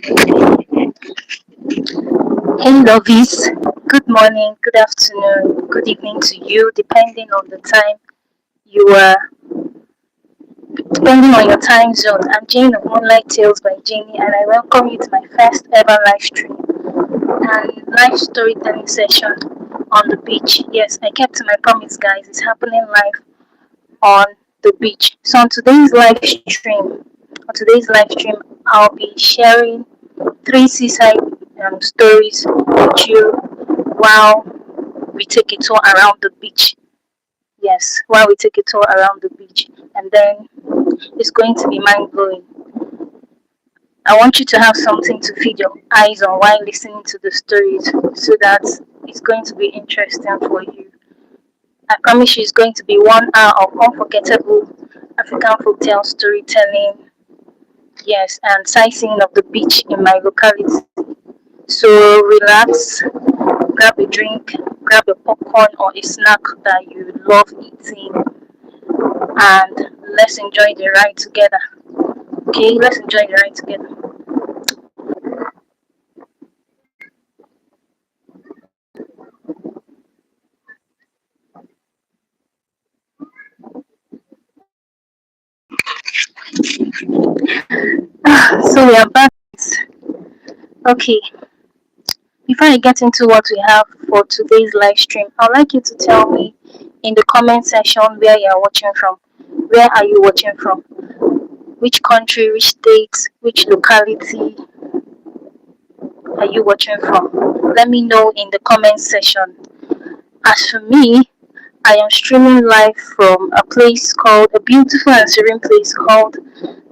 Hey lovies, good morning, good afternoon, good evening to you, you are, depending on your time zone. I'm Jane of Moonlight Tales by Janey, and I welcome you to my first ever live stream and live storytelling session on the beach. Yes, I kept to my promise, guys. It's happening live on the beach. So on today's live stream, I'll be sharing three seaside stories with you while we take a tour around the beach. Yes, while we take a tour around the beach, and then it's going to be mind blowing. I want you to have something to feed your eyes on while listening to the stories so that it's going to be interesting for you. I promise you, it's going to be 1 hour of unforgettable African folktale storytelling, yes, and sightseeing of the beach in my locality. So relax, grab a drink, grab a popcorn or a snack that you love eating, and let's enjoy the ride together. Okay, let's enjoy the ride together. So we are back. Okay, before I get into what we have for today's live stream, I'd like you to tell me in the comment section where you are watching from. Where are you watching from? Which country, which state, which locality are you watching from? Let me know in the comment section. As for me, I am streaming live from a beautiful and serene place called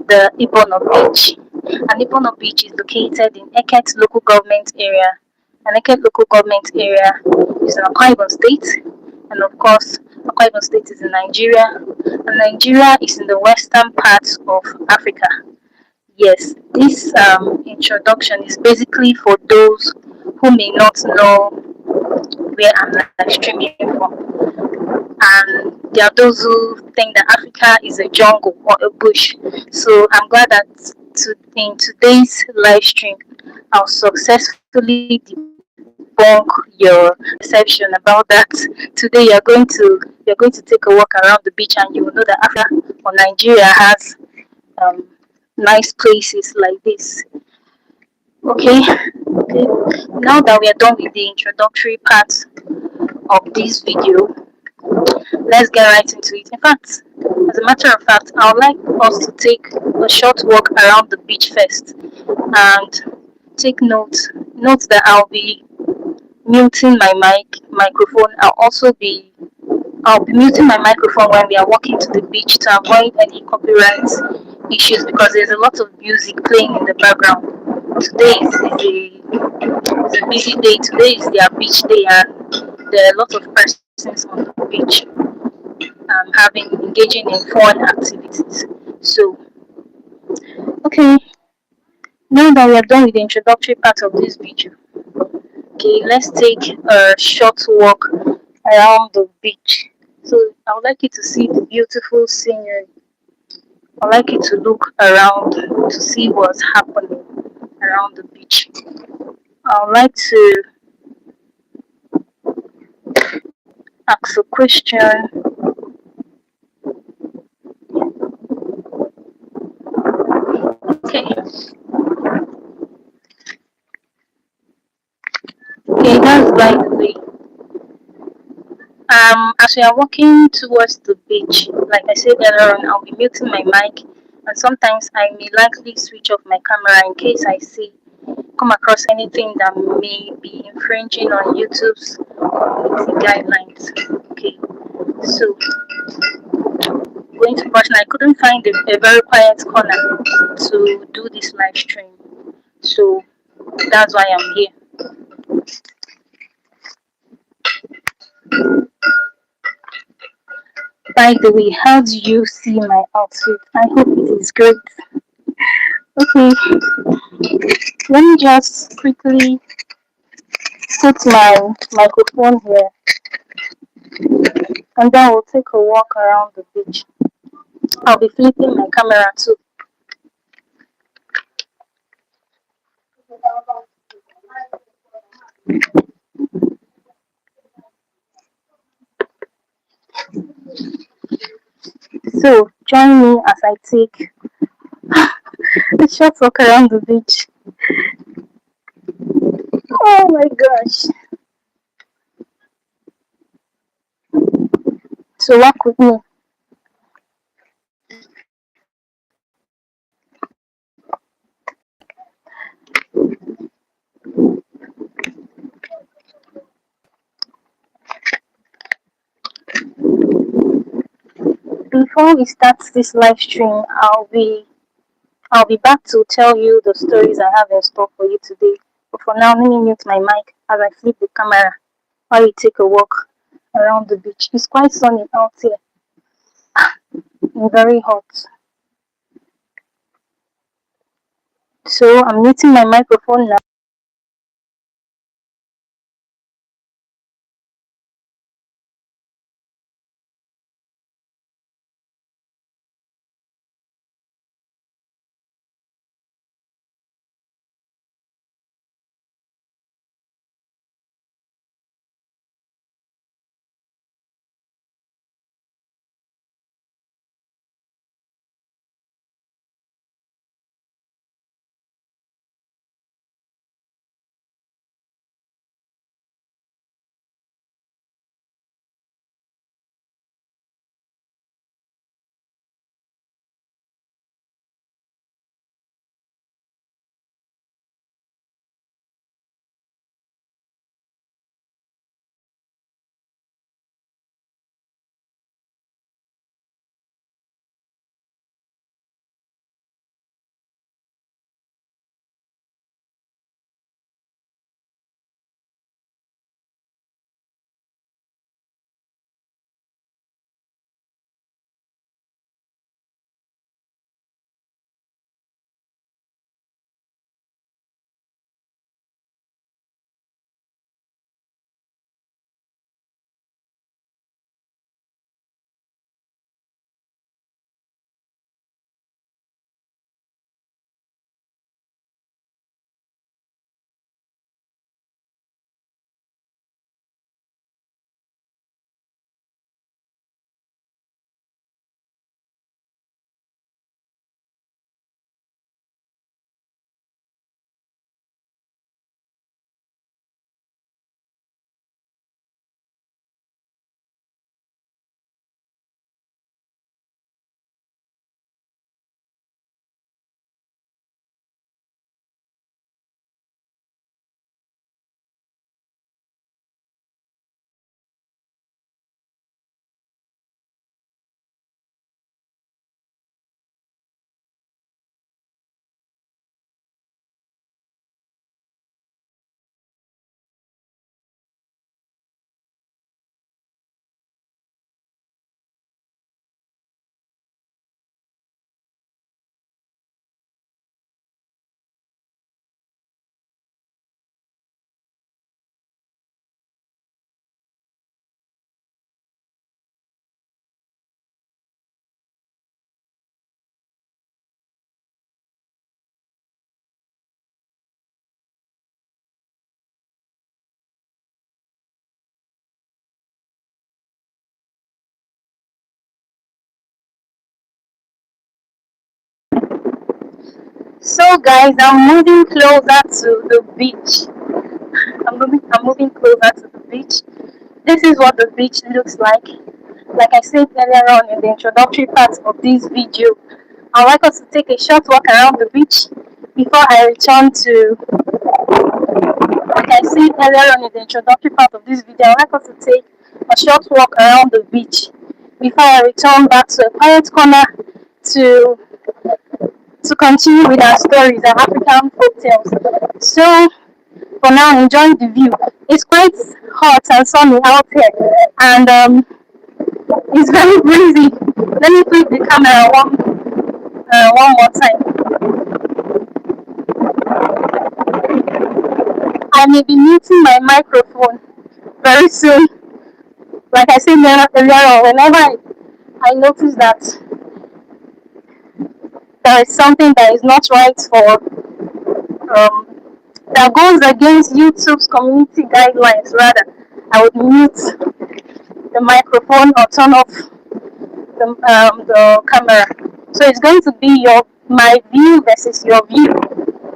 the Ibono Beach. And Ibono Beach is located in Eket local government area. And Eket local government area is in Akwa Ibom State. And of course, Akwa Ibom State is in Nigeria. And Nigeria is in the western part of Africa. Yes, this introduction is basically for those who may not know where I'm live streaming from. And there are those who think that Africa is a jungle or a bush. So I'm glad that in today's live stream, I'll successfully debunk your perception about that. Today you're going to take a walk around the beach and you will know that Africa or Nigeria has um, nice places like this. Okay, okay. Now that we are done with the introductory part of this video, let's get right into it. In fact, as a matter of fact, I would like us to take a short walk around the beach first and take note. Note that I'll be muting my microphone. I'll be muting my microphone when we are walking to the beach to avoid any copyright issues because there's a lot of music playing in the background. Today is a busy day. Today is their beach day and there are a lot of persons on the beach engaging in fun activities. So, okay, now that we are done with the introductory part of this video, okay, let's take a short walk around the beach. So, I would like you to see the beautiful scenery. I'd like you to look around to see what's happening around the beach. I would like to ask a question. Okay, okay, that's by the way. As we are walking towards the beach, like I said earlier on, I'll be muting my mic, and sometimes I may likely switch off my camera in case I come across anything that may be infringing on YouTube's community guidelines. Okay, so going to question, I couldn't find a very quiet corner to do this live stream, so that's why I'm here. By the way, how do you see my outfit? I hope it is great. Okay, let me just quickly put my microphone here and then we'll take a walk around the beach. I'll be flipping my camera too. So join me as I take a short walk around the beach. Oh my gosh. So walk with me. Before we start this live stream, I'll be back to tell you the stories I have in store for you today. But for now, let me mute my mic as I flip the camera while we take a walk around the beach. It's quite sunny out here and very hot. So I'm muting my microphone now. So guys, I'm moving closer to the beach. I'm moving closer to the beach. This is what the beach looks like. Like I said earlier on in the introductory part of this video, I'd like us to take a short walk around the beach before I return to, like I said earlier on in the introductory part of this video, I'd like us to take a short walk around the beach before I return back to a quiet corner to to continue with our stories, our African folktales. So for now, enjoy the view. It's quite hot and sunny out here, and it's very breezy. Let me flip the camera one more time. I may be muting my microphone very soon. Like I said earlier on, whenever I notice that there is something that is not right for um, that goes against YouTube's community guidelines, rather, I would mute the microphone or turn off the camera. So it's going to be my view versus your view.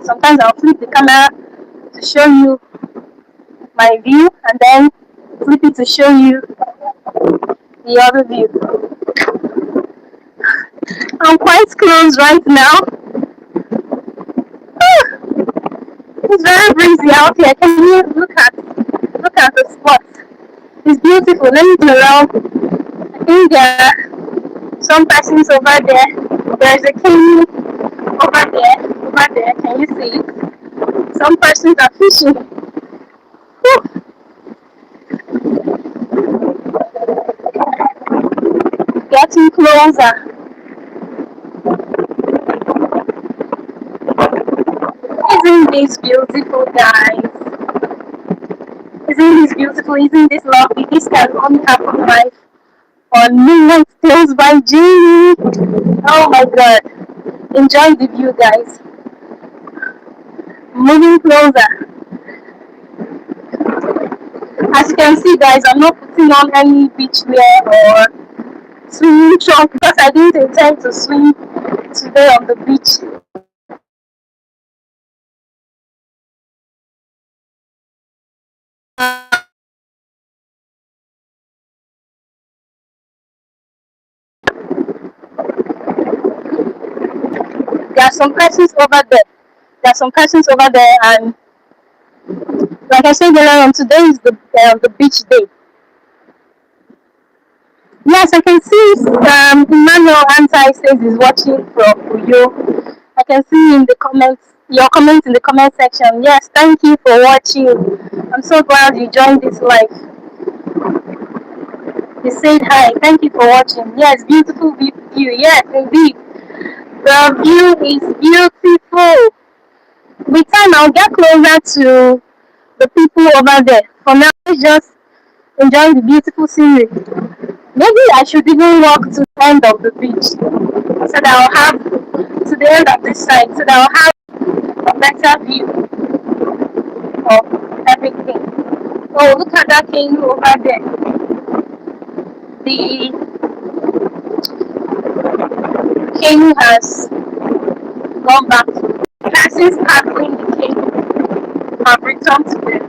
Sometimes I'll flip the camera to show you my view, and then flip it to show you the other view. I'm quite close right now. It's very breezy out here. Can you look at the spot? It's beautiful. Let me turn around. I think there are some persons over there. There's a king over there. Over there. Can you see it? Some persons are fishing. Whew. Getting closer. Isn't this beautiful, guys? Isn't this beautiful? Isn't this lovely? This can only happen live on Moonlight Tales by Janey. Oh my god. Enjoy the view, guys. Moving closer. As you can see, guys, I'm not putting on any beach wear or swimming trunk because I didn't intend to swim today on the beach. There are some persons over there. There are some persons over there, and like I said earlier on, today is the beach day. Yes, I can see Emmanuel Anti says he's watching from Uyo. I can see in the comments, your comments in the comment section. Yes, thank you for watching. I'm so glad you joined this live. You said hi. Thank you for watching. Yes, beautiful view. Yes, indeed. The view is beautiful. With time, I'll get closer to the people over there. For now, let's just enjoy the beautiful scenery. Maybe I should even walk to the end of the beach so that I'll have to the end of this side so that I'll have a better view of everything. Oh, look at that thing over there. The king has gone back to persons handling the king have returned to the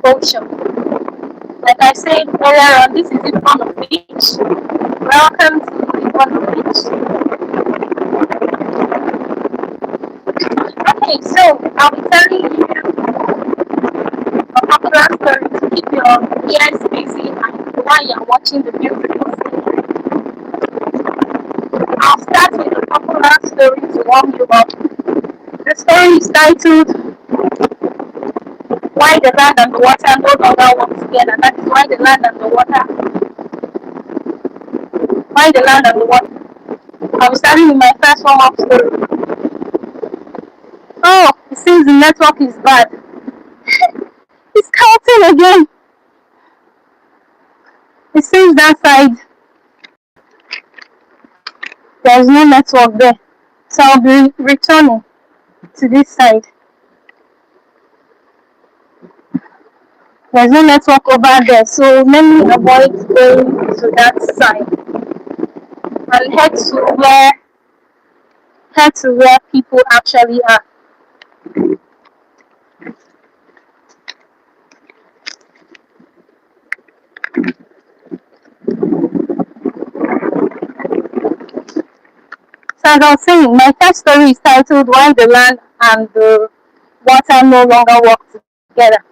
ocean. Like I said earlier on, this is Ipon Beach. Welcome to Ipon Beach. Okay, so I'll be telling you a popular story to keep your ears busy and while you're watching the beautiful scenery. I'll start with a popular story to warm you up. The story is titled Why the Land and the Water No Longer Work Together. That is why the land and the water. Why the land and the water. I'll be starting with my first warm-up story. Oh, it seems the network is bad. It's counting again. It seems that side there's no network there. So I'll be returning to this side. There's no network over there, so let me avoid going to that side and head to where people actually are. So as I was saying, my first story is titled Why the Land and the Water No Longer Work Together.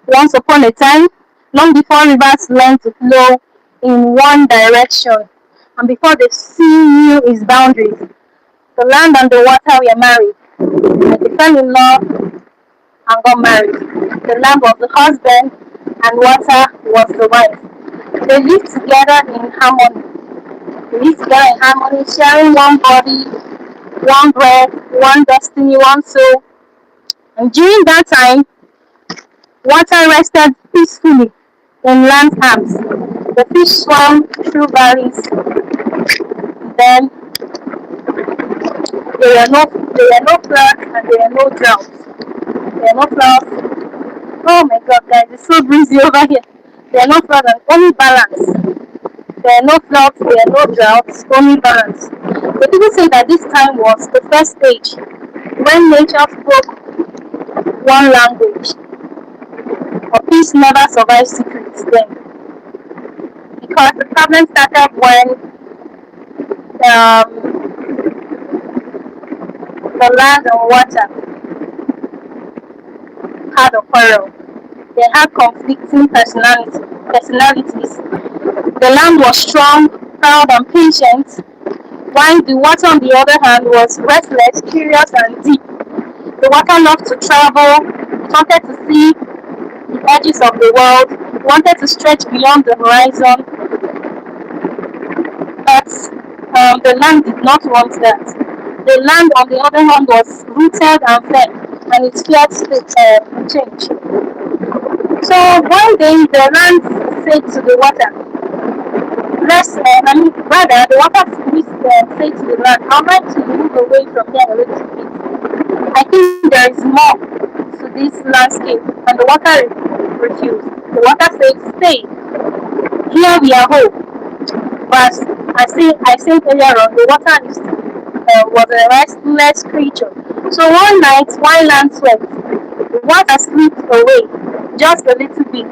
Once upon a time, long before rivers learned to flow in one direction, and before the sea knew its boundaries, the land and the water were married. They fell in love and got married. The land was the husband and water was the wife. They lived together in harmony. Sharing one body, one breath, one destiny, one soul. And during that time, water rested peacefully in land's arms. The fish swam through valleys. Then there were no floods and there were no droughts. There were no floods. Oh my god, guys, it's so breezy over here. There are no floods, only balance. There are no floods, there are no droughts, only balance. The people say that this time was the first stage when nature spoke one language. But peace never survives secrets then. Because the problem started when the land and water had a quarrel. They had conflicting personalities. The land was strong, proud, and patient, while the water, on the other hand, was restless, curious, and deep. The water loved to travel, it wanted to see the edges of the world, it wanted to stretch beyond the horizon, but the land did not want that. The land, on the other hand, was rooted and firm, and it feared change. So one day, the land said to the water, rather, the water said to the land, I'd like to move away from here a little bit. I think there is more to this landscape, and the water refused. The water said, stay. Here we are home. But I said earlier on, the water was a restless creature. So one night, while land slept, the water slipped away just a little bit,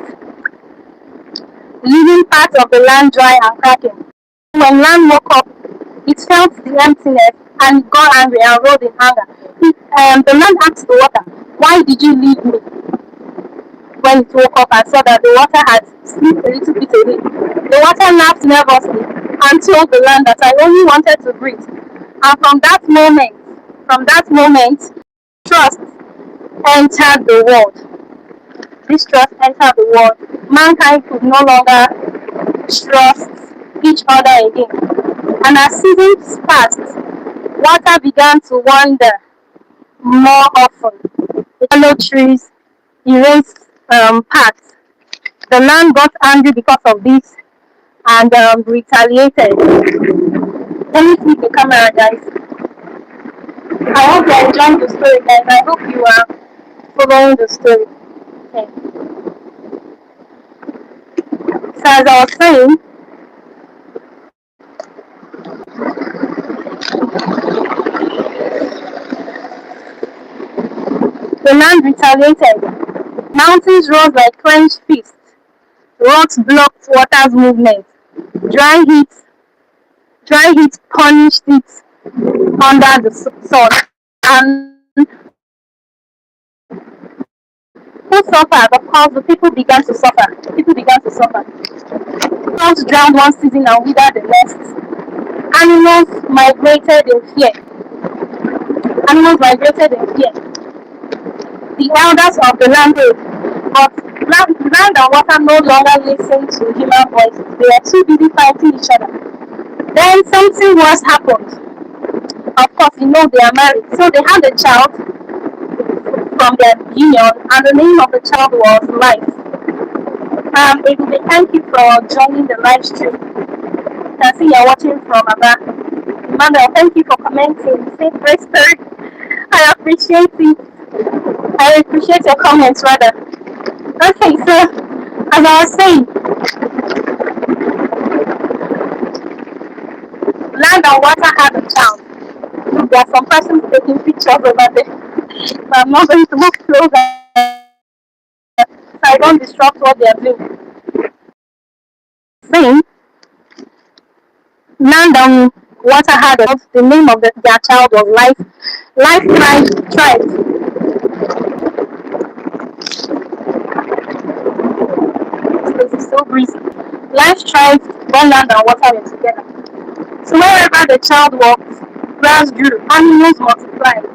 leaving part of the land dry and cracking. When land woke up, it felt the emptiness and it got angry and rolled in anger. The land asked the water, why did you leave me? When it woke up and saw that the water had slipped a little bit away, the water laughed nervously and told the land that I only wanted to breathe. And from that moment, trust entered the world. This trust entered the world. Mankind could no longer trust each other again. And as seasons passed, water began to wander more often. It followed trees, erased paths. The land got angry because of this and retaliated. Let me flip the camera, guys. I hope you are enjoying the story, guys. I hope you are following the story. Okay. So as I was saying, the land retaliated. Mountains rose like clenched fists. Rocks blocked water's movement. Dry heat, dry heat punished it under the sun. And who suffered? Of course, the people began to suffer. People began to suffer. Crops drowned one season and withered the next. Animals migrated in fear. Animals migrated in fear. The elders of the land ruled, but land and water no longer listened to human voices. They were too busy fighting each other. Then something worse happened. Of course, they are married. So they had a child from their union, and the name of the child was Life. Ebube, thank you for joining the live stream. You can see you're watching from Aba. Emmanuel, thank you for commenting. Say praise spirit. I appreciate it. I appreciate your comments, rather. Okay, so as I was saying, land and water had a child. There are some persons taking pictures over there. So I'm not going to move closer so I don't disrupt what they are doing. Saying, land and water had a child. The name of their child was Life. Life thrived. This is so breezy. Life thrived when land and water were together. So wherever the child walked, grass grew, animals multiplied,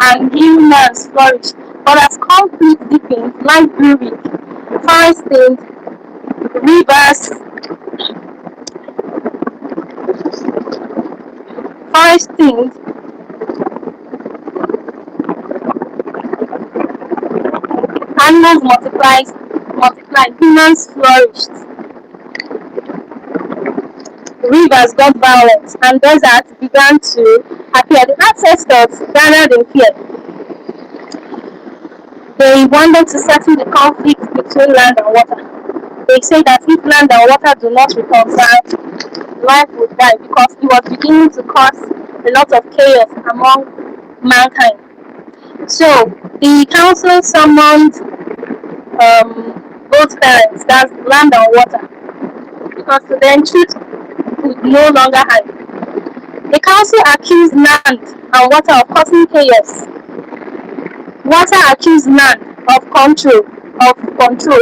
and humans flourished. But as conflict deepened, life grew weak. Forests thinned, rivers thinned, animals multiplied, humans flourished. Rivers got violent, and deserts began to appear. The ancestors gathered in fear. They wanted to settle the conflict between land and water. They say that if land and water do not reconcile, life would die because it was beginning to cause a lot of chaos among mankind. So the council summoned both parents, that's land and water, because to them truth could no longer hide. The council accused land and water of causing chaos. Water accused land of control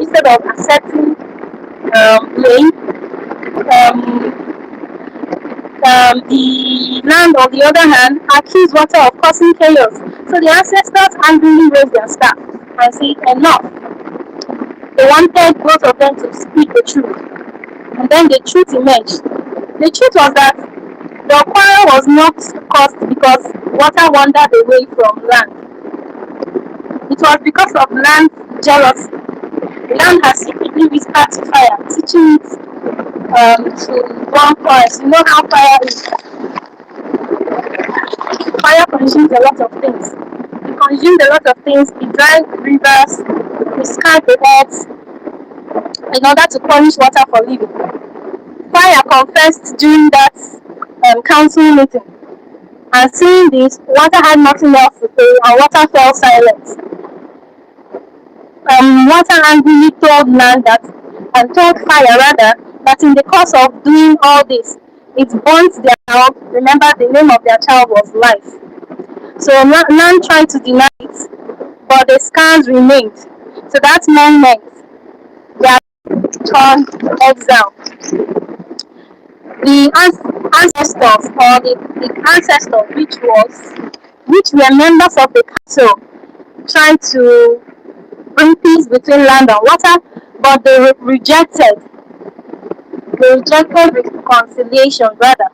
instead of accepting blame. The land, on the other hand, accused water of causing chaos. So the ancestors angrily raised their staff and said, enough. They wanted both of them to speak the truth. And then the truth emerged. The truth was that the quarrel was not caused because water wandered away from land. It was because of land jealousy. Land has secretly whispered to fire, teaching it to burn forest. You know how fire is. Fire consumes a lot of things. It consumes a lot of things. It dries rivers, it scars the earth in order to punish water for living. Fire confessed during that council meeting, and seeing this, water had nothing else to say, and water fell silent. Water angrily told land that, and told fire rather, that in the course of doing all this, it burnt their child. Remember, the name of their child was life. So land tried to deny it, but the scars remained. So that moment, they are turned exile. The ancestors, or the ancestors, which were members of the council, tried to bring peace between land and water, but they rejected. They rejected reconciliation rather.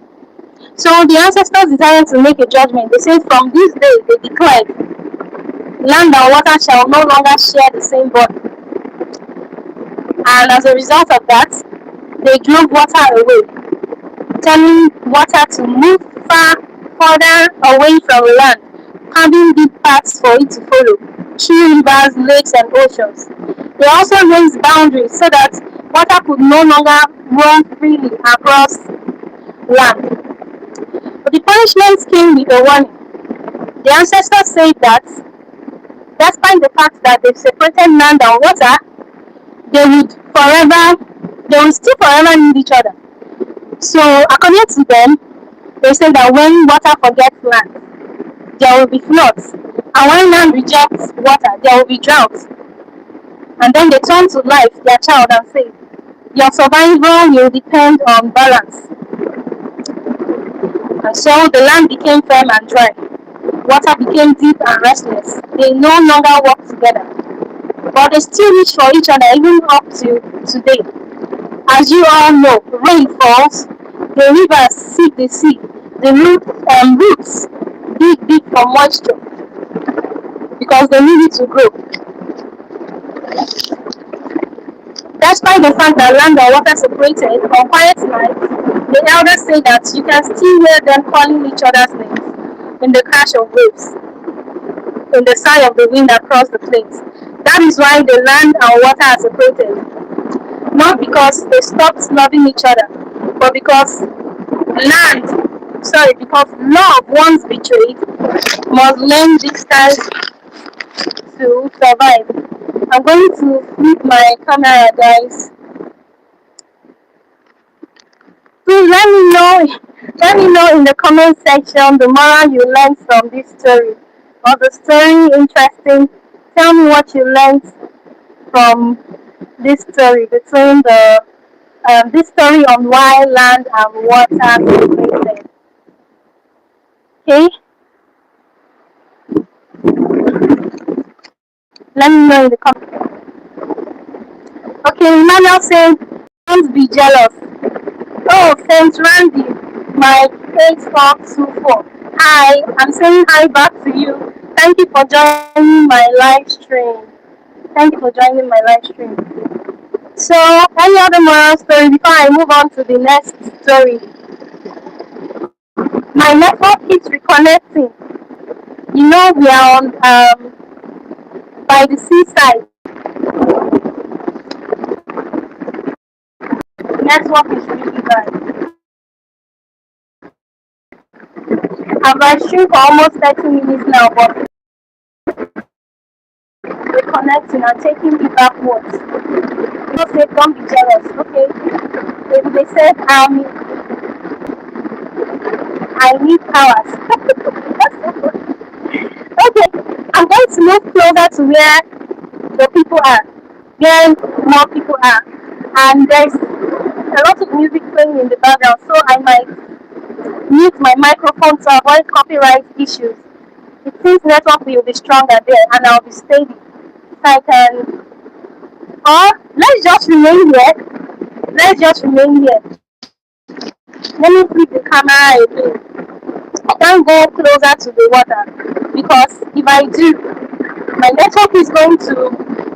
So the ancestors decided to make a judgment. They said, from this day, they declared, land and water shall no longer share the same body. And as a result of that, they drove water away, telling water to move further away from land, carving deep paths for it to follow, through rivers, lakes, and oceans. They also raised boundaries so that water could no longer roam freely across land. But the punishment came with a warning. The ancestors said that, despite the fact that they've separated land and water, they would still forever need each other. So according to them, they say that when water forgets land, there will be floods. And when land rejects water, there will be droughts. And then they turn to life, their child, and say, your survival will depend on balance. And so the land became firm and dry. Water became deep and restless. They no longer work together. But they still reach for each other even up to today. As you all know, rain falls, the rivers seek the sea, the roots dig for moisture because they need it to grow. Despite the fact that land and water separated on quiet nights, the elders say that you can still hear them calling each other's names in the crash of waves, in the sigh of the wind across the plains. That is why the land and water are separated. Not because they stopped loving each other, but because love, once betrayed, must learn distance to survive. I'm going to flip my camera, guys. Please let me know in the comment section the moral you learned from this story. Or the story interesting. Tell me what you learned from this story between this story on why land and water separated. Okay? Let me know in the comments. Okay, Emmanuel said, don't be jealous. Oh, Saint Randy, my 8424. Hi, I'm saying hi back to you. Thank you for joining my live stream. Thank you for joining my live stream. So, any other moral story before I move on to the next story? My network keeps reconnecting. You know, we are on by the seaside. Network is really bad. I've been streaming for almost 30 minutes now, but we're connecting and taking me backwards. People say don't be jealous, okay? Maybe they said I need powers. Okay, I'm going to move closer to where the people are, where more people are. And there's a lot of music playing in the background, so I might mute my microphone to avoid copyright issues. It seems network will be stronger there and I'll be steady. So I can, or let's just remain here. Let's just remain here. Let me flip the camera again. I can't go closer to the water because if I do, my network is going to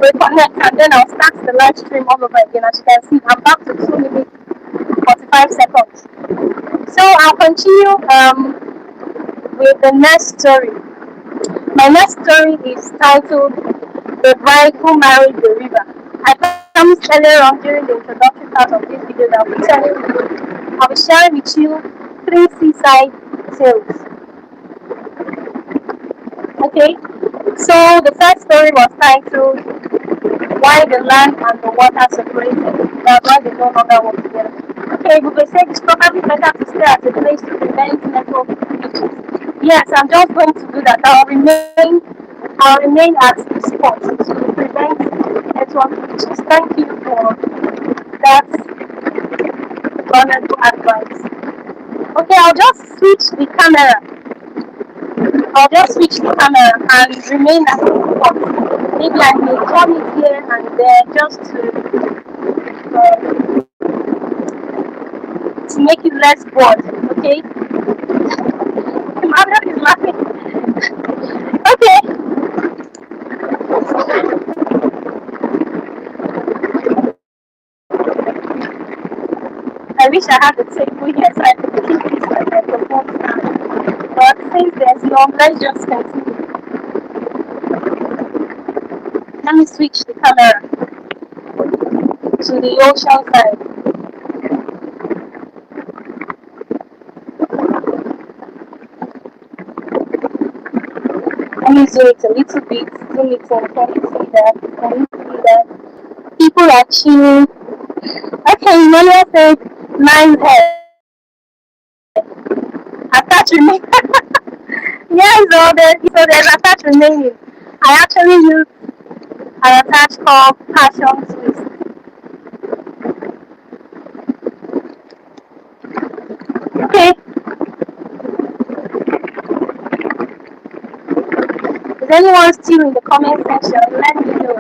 reconnect and then I'll start the live stream all over again. As you can see, I'm back to 2 minutes 45 seconds. So I'll continue with the next story. My next story is titled The Bride Who Married the River. I promised earlier on during the introductory part of this video that I'll be sharing with you 3 seaside tales. Okay, so the first story was titled Why the Land and the Water Separated. That's why they no longer work together. Okay, but they said it's probably better to stay at a place to prevent network issues. Yes, I'm just going to do that. I'll remain at the spot to prevent network issues. Thank you for that honorable advice. Okay, I'll just switch the camera and remain at the spot. Maybe I may turn it here and there just to make it less bored. Okay? Margaret is laughing. Okay. I wish I had the table here so I could keep this microphone stand. But since there's no, let's just continue. Let me switch the camera to the ocean side. Let me zoom it a little bit. Zoom it in. Can you see that? Can you see that? People are chilling. Okay, Manuel said, nice head. Attach remaining. Yeah, so there's attach remaining. I actually use an attach called Passion Twist. Okay. Is anyone still in the comment section? Let me know.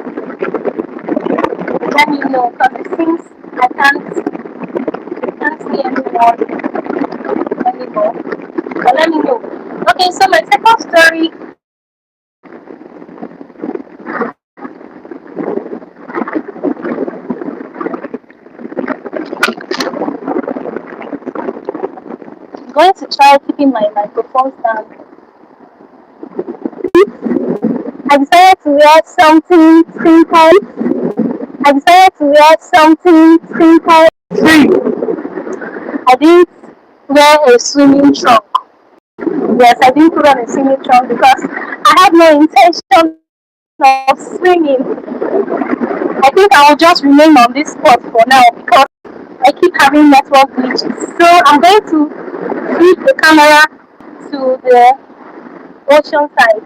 Let me know because it seems I can't see anyone anymore. But let me know. Okay, so my second story I'm going to try keeping my microphone down. I decided to wear something simple. I decided to wear something simple. I didn't wear a swimming trunk. Yes, I didn't put on a swimming trunk because I had no intention of swimming. I think I will just remain on this spot for now because I keep having network glitches. So I'm going to flip the camera to the ocean side.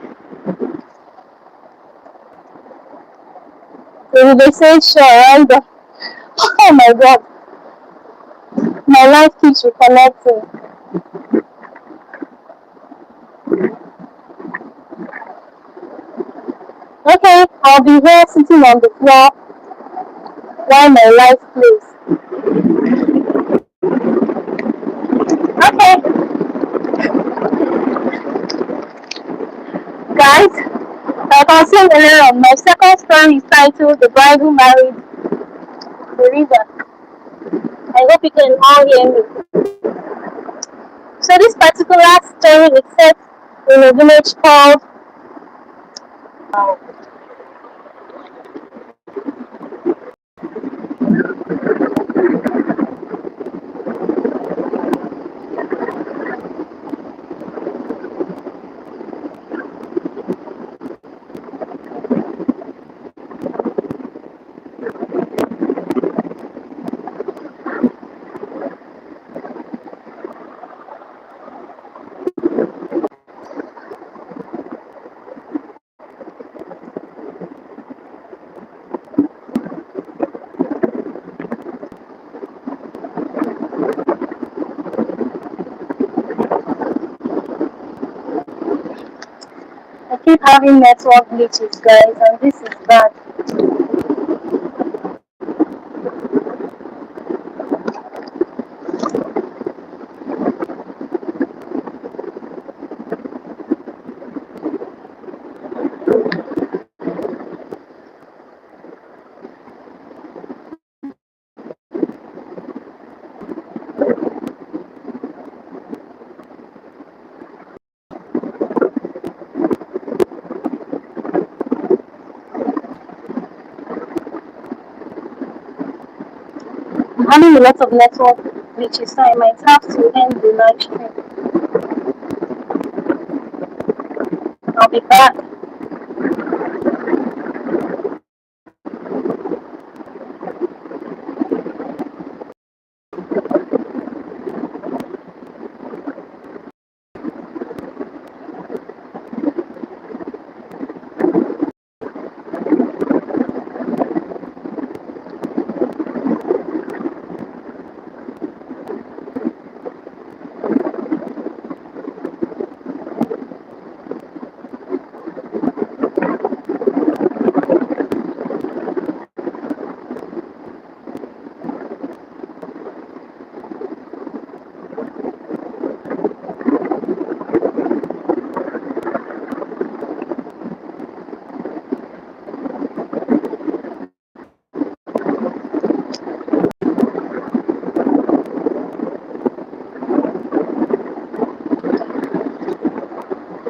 So they say sure, right? Oh my god, my life keeps reconnecting. Okay, I'll be here sitting on the floor while my life plays. Okay, guys, like I was saying earlier on, my second story is titled The Bride Who Married the River. I hope you can all hear me. So this particular story is set in a village called having network glitches, guys, and this is bad. I'm having a lot of network glitches, so I might have to end the live stream. I'll be back.